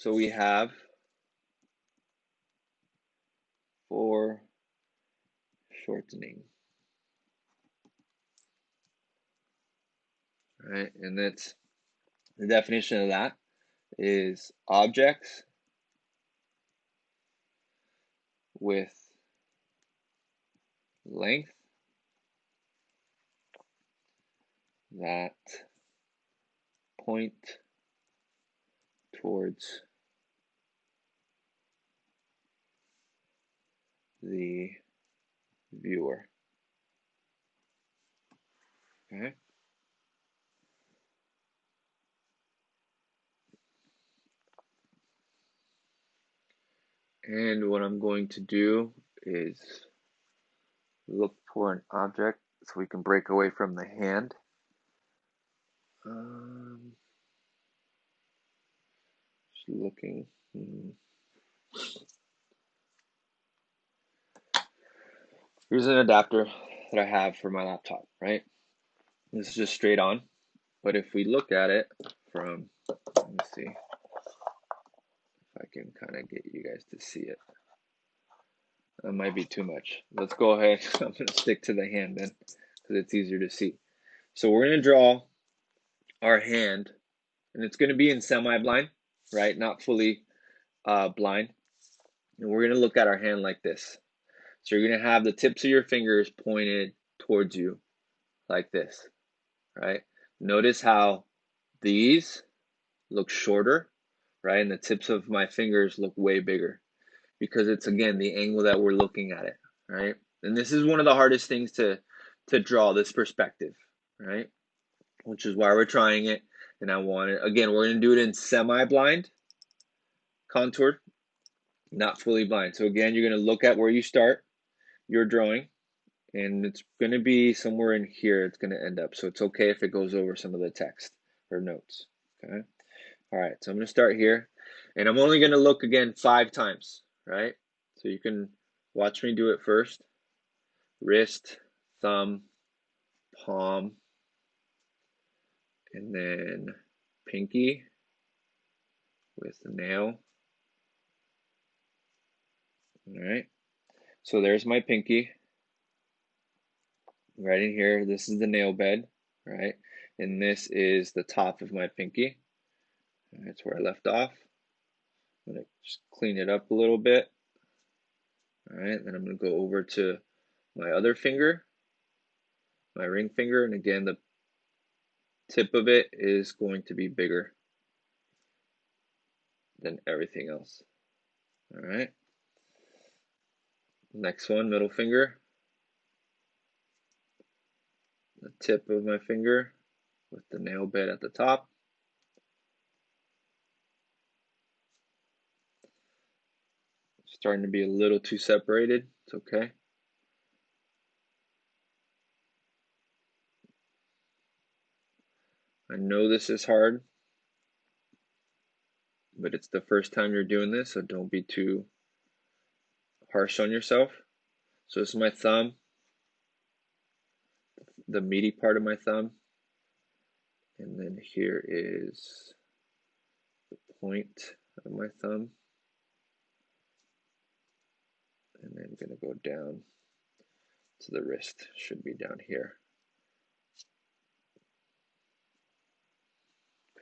So we have foreshortening. Right, and that's the definition of that is objects with length that point towards the viewer. Okay. And what I'm going to do is look for an object so we can break away from the hand. Just looking. Here's an adapter that I have for my laptop, right? This is just straight on. But if we look at it from, let me see if I can kind of get you guys to see it. That might be too much. Let's go ahead. I'm going to stick to the hand then because it's easier to see. So we're going to draw our hand, and it's going to be in semi-blind, right? Not fully blind. And we're going to look at our hand like this. So you're going to have the tips of your fingers pointed towards you like this, right? Notice how these look shorter, right? And the tips of my fingers look way bigger because it's, again, the angle that we're looking at it, right? And this is one of the hardest things to draw, this perspective, right? Which is why we're trying it. And I want it, again, we're going to do it in semi-blind, contoured, not fully blind. So again, you're going to look at where you start your drawing, and it's going to be somewhere in here it's going to end up. So it's okay if it goes over some of the text or notes, okay? All right, so I'm going to start here, and I'm only going to look again 5 times, right? So you can watch me do it first. Wrist, thumb, palm, and then pinky with the nail. All right, so there's my pinky right in here. This is the nail bed, right? And this is the top of my pinky. That's where I left off. I'm going to just clean it up a little bit. All right, then I'm going to go over to my other finger, my ring finger, and again, the tip of it is going to be bigger than everything else. All right. Next one, middle finger. The tip of my finger with the nail bed at the top. Starting to be a little too separated. It's okay. I know this is hard, but it's the first time you're doing this, so don't be too harsh on yourself. So this is my thumb, the meaty part of my thumb, and then here is the point of my thumb, and then I'm going to go down to the wrist. Should be down here.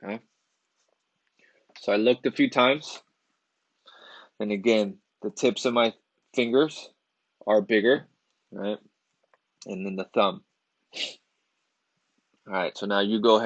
Okay. So I looked a few times, and again, the tips of my fingers are bigger, right? And then the thumb. All right, so now you go ahead.